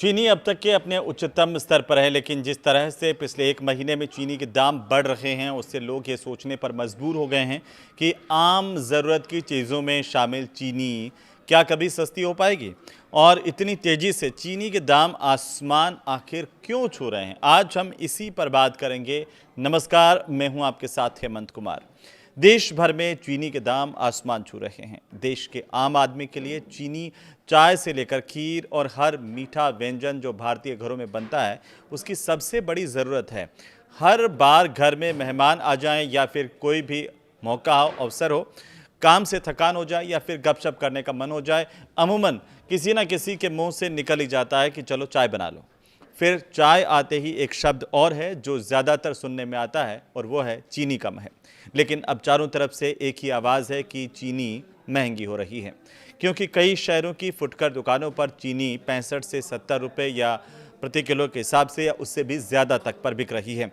चीनी अब तक के अपने उच्चतम स्तर पर है, लेकिन जिस तरह से पिछले एक महीने में चीनी के दाम बढ़ रहे हैं, उससे लोग ये सोचने पर मजबूर हो गए हैं कि आम ज़रूरत की चीज़ों में शामिल चीनी क्या कभी सस्ती हो पाएगी। और इतनी तेज़ी से चीनी के दाम आसमान आखिर क्यों छू रहे हैं, आज हम इसी पर बात करेंगे। नमस्कार, मैं हूं आपके साथ हेमंत कुमार। देश भर में चीनी के दाम आसमान छू रहे हैं। देश के आम आदमी के लिए चीनी चाय से लेकर खीर और हर मीठा व्यंजन जो भारतीय घरों में बनता है, उसकी सबसे बड़ी ज़रूरत है। हर बार घर में मेहमान आ जाएं या फिर कोई भी मौका हो, अवसर हो, काम से थकान हो जाए या फिर गपशप करने का मन हो जाए, अमूमन किसी न किसी के मुंह से निकल ही जाता है कि चलो चाय बना लो। फिर चाय आते ही एक शब्द और है जो ज़्यादातर सुनने में आता है, और वो है चीनी कम है। लेकिन अब चारों तरफ से एक ही आवाज़ है कि चीनी महंगी हो रही है, क्योंकि कई शहरों की फुटकर दुकानों पर चीनी 65 से 70 रुपये या प्रति किलो के हिसाब से या उससे भी ज़्यादा तक पर बिक रही है।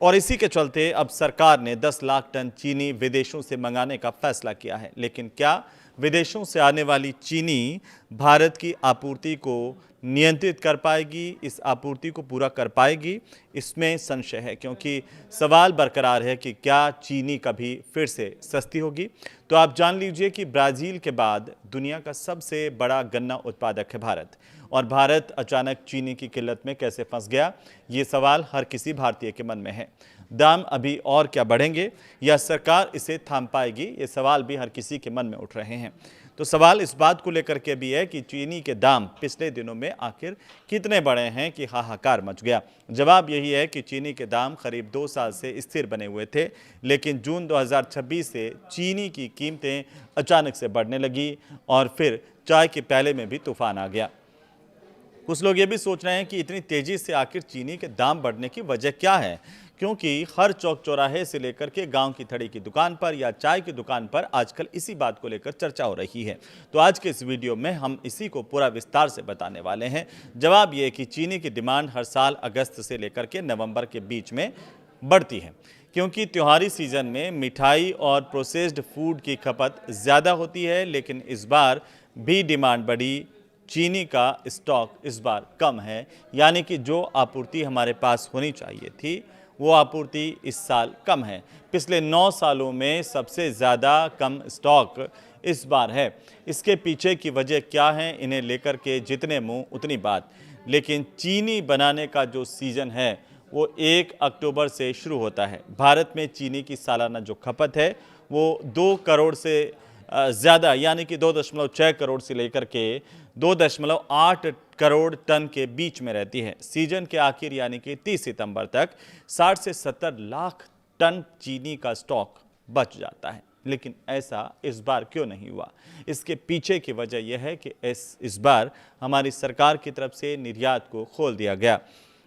और इसी के चलते अब सरकार ने 10 लाख टन चीनी विदेशों से मंगाने का फैसला किया है। लेकिन क्या विदेशों से आने वाली चीनी भारत की आपूर्ति को नियंत्रित कर पाएगी, इस आपूर्ति को पूरा कर पाएगी? इसमें संशय है, क्योंकि सवाल बरकरार है कि क्या चीनी कभी फिर से सस्ती होगी। तो आप जान लीजिए कि ब्राज़ील के बाद दुनिया का सबसे बड़ा गन्ना उत्पादक है भारत, और भारत अचानक चीनी की किल्लत में कैसे फंस गया, ये सवाल हर किसी भारतीय के मन में है। दाम अभी और क्या बढ़ेंगे या सरकार इसे थाम पाएगी, ये सवाल भी हर किसी के मन में उठ रहे हैं। तो सवाल इस बात को लेकर के भी है कि चीनी के दाम पिछले दिनों में आखिर कितने बढ़े हैं कि हाहाकार मच गया। जवाब यही है कि चीनी के दाम करीब 2 साल से स्थिर बने हुए थे, लेकिन जून 2026 से चीनी की कीमतें अचानक से बढ़ने लगी और फिर चाय के प्याले में भी तूफान आ गया। कुछ लोग ये भी सोच रहे हैं कि इतनी तेजी से आखिर चीनी के दाम बढ़ने की वजह क्या है, क्योंकि हर चौक चौराहे से लेकर के गांव की थड़ी की दुकान पर या चाय की दुकान पर आजकल इसी बात को लेकर चर्चा हो रही है। तो आज के इस वीडियो में हम इसी को पूरा विस्तार से बताने वाले हैं। जवाब ये कि चीनी की डिमांड हर साल अगस्त से लेकर के नवंबर के बीच में बढ़ती है, क्योंकि त्योहारी सीजन में मिठाई और प्रोसेस्ड फूड की खपत ज़्यादा होती है। लेकिन इस बार भी डिमांड बढ़ी, चीनी का स्टॉक इस बार कम है, यानी कि जो आपूर्ति हमारे पास होनी चाहिए थी वो आपूर्ति इस साल कम है। पिछले 9 सालों में सबसे ज़्यादा कम स्टॉक इस बार है। इसके पीछे की वजह क्या है, इन्हें लेकर के जितने मुंह उतनी बात। लेकिन चीनी बनाने का जो सीज़न है वो 1 अक्टूबर से शुरू होता है। भारत में चीनी की सालाना जो खपत है वो 2 करोड़ से ज़्यादा, यानी कि 2.6 करोड़ से लेकर के 2.8 करोड़ टन के बीच में रहती है। सीजन के आखिर यानी कि 30 सितंबर तक 60 से 70 लाख टन चीनी का स्टॉक बच जाता है। लेकिन ऐसा इस बार क्यों नहीं हुआ? इसके पीछे की वजह यह है कि इस बार हमारी सरकार की तरफ से निर्यात को खोल दिया गया।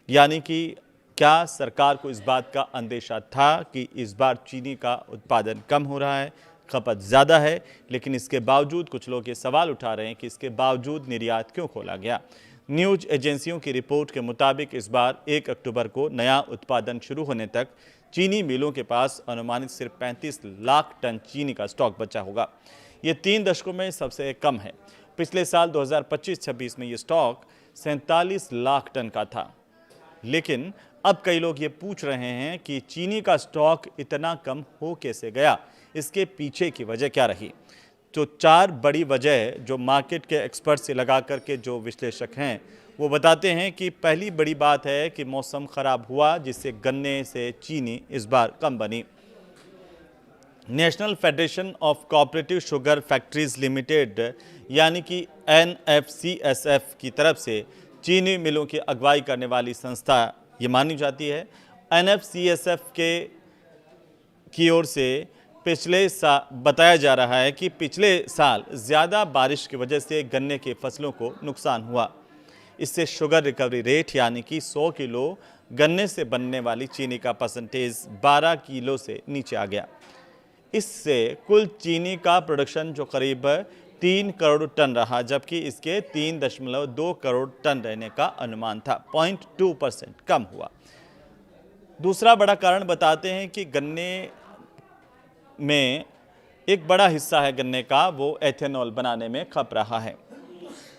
यानी कि क्या सरकार को इस बात का अंदेशा था कि इस बार चीनी का उत्पादन कम हो रहा है, खपत ज़्यादा है, लेकिन इसके बावजूद कुछ लोग ये सवाल उठा रहे हैं कि इसके बावजूद निर्यात क्यों खोला गया। न्यूज़ एजेंसियों की रिपोर्ट के मुताबिक इस बार 1 अक्टूबर को नया उत्पादन शुरू होने तक चीनी मिलों के पास अनुमानित सिर्फ 35 लाख टन चीनी का स्टॉक बचा होगा। ये 3 दशकों में सबसे कम है। पिछले साल 2025-26 में ये स्टॉक 47 लाख टन का था। लेकिन अब कई लोग ये पूछ रहे हैं कि चीनी का स्टॉक इतना कम हो कैसे गया, इसके पीछे की वजह क्या रही। तो 4 बड़ी वजह जो मार्केट के एक्सपर्ट से लगा करके जो विश्लेषक हैं वो बताते हैं कि पहली बड़ी बात है कि मौसम ख़राब हुआ, जिससे गन्ने से चीनी इस बार कम बनी। National federation of cooperative sugar factories limited यानी कि NFCSF की तरफ से चीनी मिलों की अगुवाई करने वाली संस्था ये मानी जाती है। NFCSF की ओर से पिछले साल बताया जा रहा है कि पिछले साल ज़्यादा बारिश की वजह से गन्ने की फसलों को नुकसान हुआ। इससे शुगर रिकवरी रेट यानी कि 100 किलो गन्ने से बनने वाली चीनी का परसेंटेज 12 किलो से नीचे आ गया। इससे कुल चीनी का प्रोडक्शन जो करीब 3 करोड़ टन रहा, जबकि इसके 3.2 करोड़ टन रहने का अनुमान था, 0.2% कम हुआ। दूसरा बड़ा कारण बताते हैं कि गन्ने में एक बड़ा हिस्सा है गन्ने का वो एथेनॉल बनाने में खप रहा है।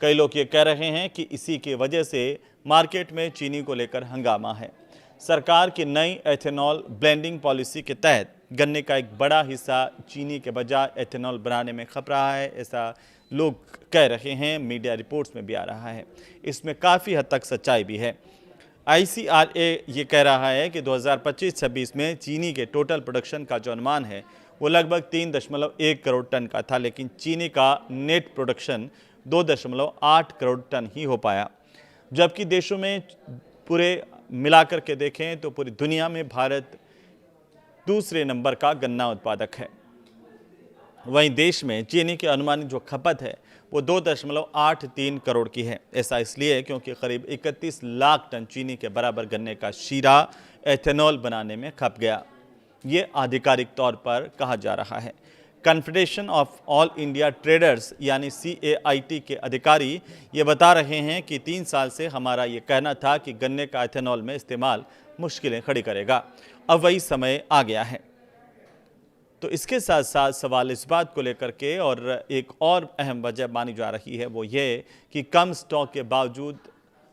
कई लोग ये कह रहे हैं कि इसी की वजह से मार्केट में चीनी को लेकर हंगामा है। सरकार की नई एथेनॉल ब्लेंडिंग पॉलिसी के तहत गन्ने का एक बड़ा हिस्सा चीनी के बजाय एथेनॉल बनाने में खप रहा है, ऐसा लोग कह रहे हैं। मीडिया रिपोर्ट्स में भी आ रहा है। इसमें काफ़ी हद तक सच्चाई भी है। ICRA ये कह रहा है कि 2025-26 में चीनी के टोटल प्रोडक्शन का जो अनुमान है वो लगभग 3.1 करोड़ टन का था, लेकिन चीनी का नेट प्रोडक्शन 2.8 करोड़ टन ही हो पाया। जबकि देशों में पूरे मिलाकर के देखें तो पूरी दुनिया में भारत दूसरे नंबर का गन्ना उत्पादक है। वहीं देश में चीनी की अनुमानित जो खपत है वो 2.83 करोड़ की है। ऐसा इसलिए क्योंकि करीब 31 लाख टन चीनी के बराबर गन्ने का शीरा एथेनॉल बनाने में खप गया। ये आधिकारिक तौर पर कहा जा रहा है। Confederation of all India traders यानी CAIT के अधिकारी ये बता रहे हैं कि 3 साल से हमारा ये कहना था कि गन्ने का एथेनॉल में इस्तेमाल मुश्किलें खड़ी करेगा। अब वही समय आ गया है। तो इसके साथ साथ सवाल इस बात को लेकर के और एक और अहम वजह मानी जा रही है वो ये कि कम स्टॉक के बावजूद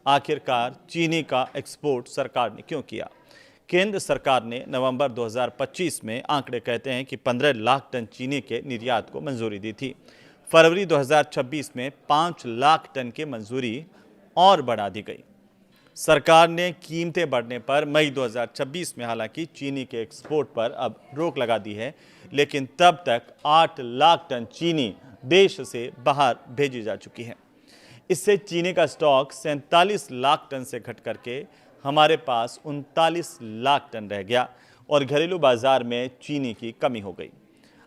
आखिरकार चीनी का एक्सपोर्ट सरकार ने क्यों किया। केंद्र सरकार ने नवंबर 2025 में आंकड़े कहते हैं कि 15 लाख टन चीनी के निर्यात को मंजूरी दी थी। फरवरी 2026 में 5 लाख टन की मंजूरी और बढ़ा दी गई। सरकार ने कीमतें बढ़ने पर मई 2026 में हालांकि चीनी के एक्सपोर्ट पर अब रोक लगा दी है, लेकिन तब तक 8 लाख टन चीनी देश से बाहर भेजी जा चुकी है। इससे चीनी का स्टॉक 47 लाख टन से घट करके हमारे पास 39 लाख टन रह गया और घरेलू बाजार में चीनी की कमी हो गई।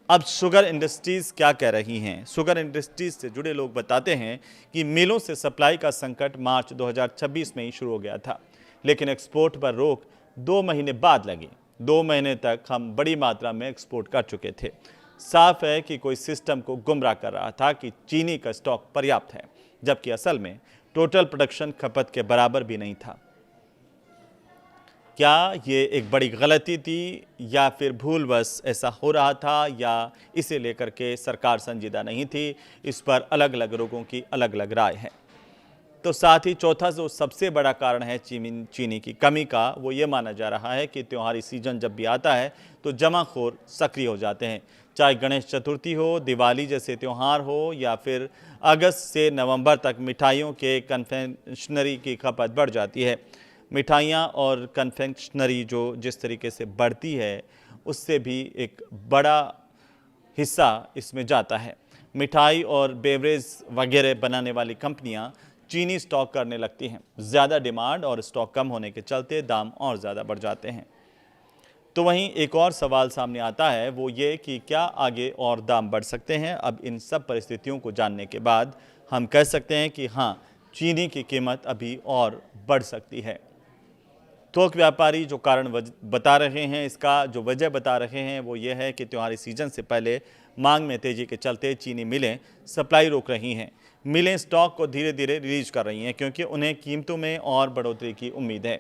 अब शुगर इंडस्ट्रीज क्या कह रही हैं? शुगर इंडस्ट्रीज से जुड़े लोग बताते हैं कि मिलों से सप्लाई का संकट मार्च 2026 में ही शुरू हो गया था, लेकिन एक्सपोर्ट पर रोक 2 महीने बाद लगी। 2 महीने तक हम बड़ी मात्रा में एक्सपोर्ट कर चुके थे। साफ है कि कोई सिस्टम को गुमराह कर रहा था कि चीनी का स्टॉक पर्याप्त है, जबकि असल में टोटल प्रोडक्शन खपत के बराबर भी नहीं था। क्या ये एक बड़ी गलती थी या फिर भूलवश ऐसा हो रहा था, या इसे लेकर के सरकार संजीदा नहीं थी? इस पर अलग अलग लोगों की अलग अलग राय है। तो साथ ही चौथा जो सबसे बड़ा कारण है चीनी की कमी का, वो ये माना जा रहा है कि त्योहारी सीजन जब भी आता है तो जमाखोर सक्रिय हो जाते हैं। चाहे गणेश चतुर्थी हो, दिवाली जैसे त्यौहार हो, या फिर अगस्त से नवंबर तक मिठाइयों के कन्फेक्शनरी की खपत बढ़ जाती है। मिठाइयाँ और कन्फेक्शनरी जो जिस तरीके से बढ़ती है, उससे भी एक बड़ा हिस्सा इसमें जाता है। मिठाई और बेवरेज वगैरह बनाने वाली कंपनियां चीनी स्टॉक करने लगती हैं। ज़्यादा डिमांड और स्टॉक कम होने के चलते दाम और ज़्यादा बढ़ जाते हैं। तो वहीं एक और सवाल सामने आता है, वो ये कि क्या आगे और दाम बढ़ सकते हैं? अब इन सब परिस्थितियों को जानने के बाद हम कह सकते हैं कि हाँ, चीनी की कीमत अभी और बढ़ सकती है। थोक व्यापारी जो कारण बता रहे हैं, इसका जो वजह बता रहे हैं वो ये है कि त्योहारी सीजन से पहले मांग में तेजी के चलते चीनी मिलें सप्लाई रोक रही हैं। मिलें स्टॉक को धीरे धीरे रिलीज कर रही हैं क्योंकि उन्हें कीमतों में और बढ़ोतरी की उम्मीद है।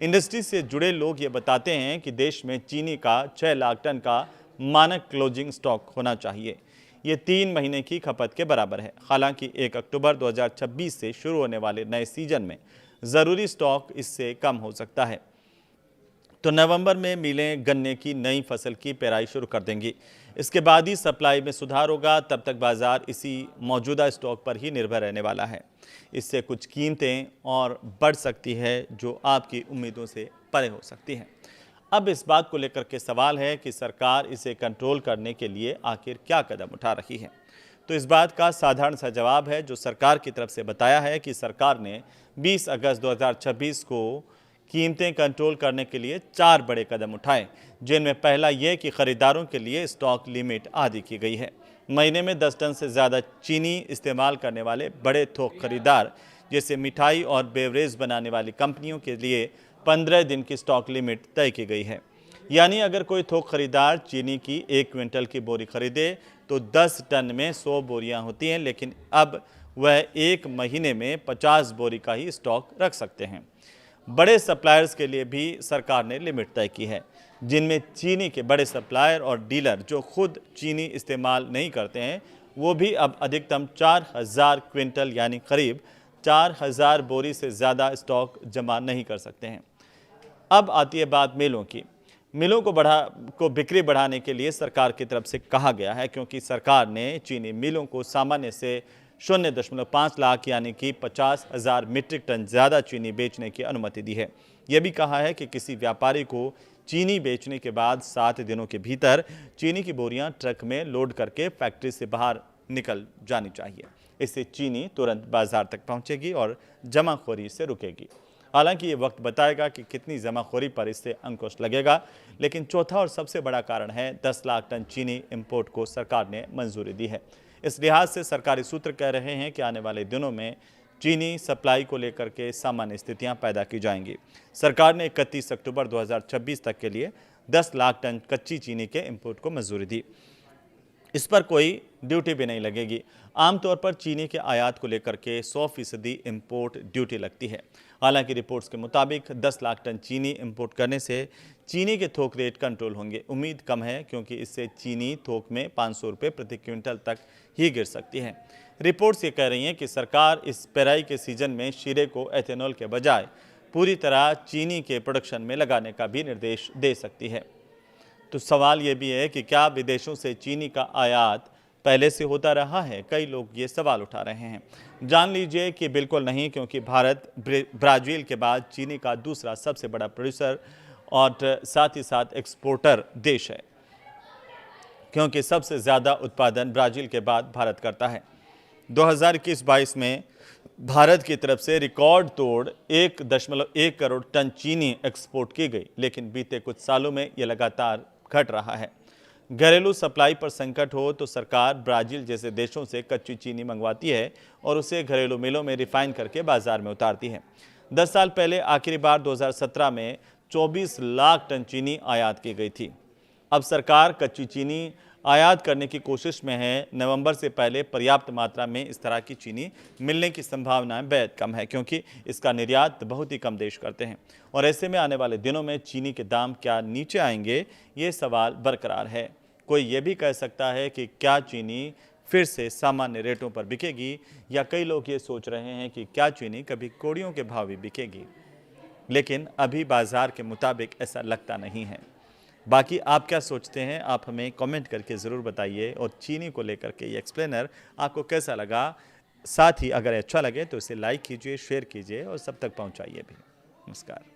इंडस्ट्री से जुड़े लोग ये बताते हैं कि देश में चीनी का 6 लाख टन का मानक क्लोजिंग स्टॉक होना चाहिए। ये 3 महीने की खपत के बराबर है। हालांकि 1 अक्टूबर 2026 से शुरू होने वाले नए सीजन में ज़रूरी स्टॉक इससे कम हो सकता है। तो नवंबर में मिलें गन्ने की नई फसल की पेराई शुरू कर देंगी। इसके बाद ही सप्लाई में सुधार होगा। तब तक बाजार इसी मौजूदा स्टॉक पर ही निर्भर रहने वाला है। इससे कुछ कीमतें और बढ़ सकती है जो आपकी उम्मीदों से परे हो सकती हैं। अब इस बात को लेकर के सवाल है कि सरकार इसे कंट्रोल करने के लिए आखिर क्या कदम उठा रही है। तो इस बात का साधारण सा जवाब है जो सरकार की तरफ से बताया है कि सरकार ने 20 अगस्त 2026 को कीमतें कंट्रोल करने के लिए 4 बड़े कदम उठाए, जिनमें पहला ये कि खरीदारों के लिए स्टॉक लिमिट आदि की गई है। महीने में 10 टन से ज़्यादा चीनी इस्तेमाल करने वाले बड़े थोक खरीदार जैसे मिठाई और बेवरेज बनाने वाली कंपनियों के लिए 15 दिन की स्टॉक लिमिट तय की गई है। यानी अगर कोई थोक खरीदार चीनी की 1 क्विंटल की बोरी खरीदे तो 10 टन में 100 बोरियां होती हैं, लेकिन अब वह 1 महीने में 50 बोरी का ही स्टॉक रख सकते हैं। बड़े सप्लायर्स के लिए भी सरकार ने लिमिट तय की है, जिनमें चीनी के बड़े सप्लायर और डीलर जो खुद चीनी इस्तेमाल नहीं करते हैं वो भी अब अधिकतम 4000 क्विंटल यानी करीब 4000 बोरी से ज़्यादा स्टॉक जमा नहीं कर सकते हैं। अब आती है बात मिलों की। मिलों को बिक्री बढ़ाने के लिए सरकार की तरफ से कहा गया है, क्योंकि सरकार ने चीनी मिलों को सामान्य से 0.5 लाख यानी कि 50,000 मीट्रिक टन ज़्यादा चीनी बेचने की अनुमति दी है। यह भी कहा है कि किसी व्यापारी को चीनी बेचने के बाद 7 दिनों के भीतर चीनी की बोरियां ट्रक में लोड करके फैक्ट्री से बाहर निकल जानी चाहिए। इससे चीनी तुरंत बाजार तक पहुंचेगी और जमाखोरी से रुकेगी। हालांकि ये वक्त बताएगा कि कितनी जमाखोरी पर इससे अंकुश लगेगा, लेकिन चौथा और सबसे बड़ा कारण है 10 लाख टन चीनी इंपोर्ट को सरकार ने मंजूरी दी है। इस लिहाज से सरकारी सूत्र कह रहे हैं कि आने वाले दिनों में चीनी सप्लाई को लेकर के सामान्य स्थितियां पैदा की जाएंगी। सरकार ने 31 अक्टूबर 2026 तक के लिए 10 लाख टन कच्ची चीनी के इंपोर्ट को मंजूरी दी। इस पर कोई ड्यूटी भी नहीं लगेगी। आमतौर पर चीनी के आयात को लेकर के 100% इंपोर्ट ड्यूटी लगती है। हालांकि रिपोर्ट्स के मुताबिक 10 लाख टन चीनी इंपोर्ट करने से चीनी के थोक रेट कंट्रोल होंगे। उम्मीद कम है, क्योंकि इससे चीनी थोक में 500 रुपये प्रति क्विंटल तक ही गिर सकती है। रिपोर्ट्स ये कह रही हैं कि सरकार इस पेराई के सीजन में शीरे को एथेनॉल के बजाय पूरी तरह चीनी के प्रोडक्शन में लगाने का भी निर्देश दे सकती है। तो सवाल ये भी है कि क्या विदेशों से चीनी का आयात पहले से होता रहा है? कई लोग ये सवाल उठा रहे हैं। जान लीजिए कि बिल्कुल नहीं, क्योंकि भारत ब्राज़ील के बाद चीनी का दूसरा सबसे बड़ा प्रोड्यूसर और साथ ही साथ एक्सपोर्टर देश है, क्योंकि सबसे ज़्यादा उत्पादन ब्राज़ील के बाद भारत करता है। 2021-22 में भारत की तरफ से रिकॉर्ड तोड़ 1.1 करोड़ टन चीनी एक्सपोर्ट की गई, लेकिन बीते कुछ सालों में यह लगातार घट रहा है। घरेलू सप्लाई पर संकट हो तो सरकार ब्राज़ील जैसे देशों से कच्ची चीनी मंगवाती है और उसे घरेलू मिलों में रिफाइन करके बाजार में उतारती है। 10 साल पहले आखिरी बार 2017 में 24 लाख टन चीनी आयात की गई थी। अब सरकार कच्ची चीनी आयात करने की कोशिश में है। नवंबर से पहले पर्याप्त मात्रा में इस तरह की चीनी मिलने की संभावनाएं बेहद कम है, क्योंकि इसका निर्यात बहुत ही कम देश करते हैं। और ऐसे में आने वाले दिनों में चीनी के दाम क्या नीचे आएंगे, ये सवाल बरकरार है। कोई ये भी कह सकता है कि क्या चीनी फिर से सामान्य रेटों पर बिकेगी, या कई लोग ये सोच रहे हैं कि क्या चीनी कभी कौड़ियों के भाव भी बिकेगी। लेकिन अभी बाजार के मुताबिक ऐसा लगता नहीं है। बाकी आप क्या सोचते हैं, आप हमें कमेंट करके ज़रूर बताइए। और चीनी को लेकर के ये एक्सप्लेनर आपको कैसा लगा? साथ ही अगर अच्छा लगे तो इसे लाइक कीजिए, शेयर कीजिए और सब तक पहुंचाइए भी। नमस्कार।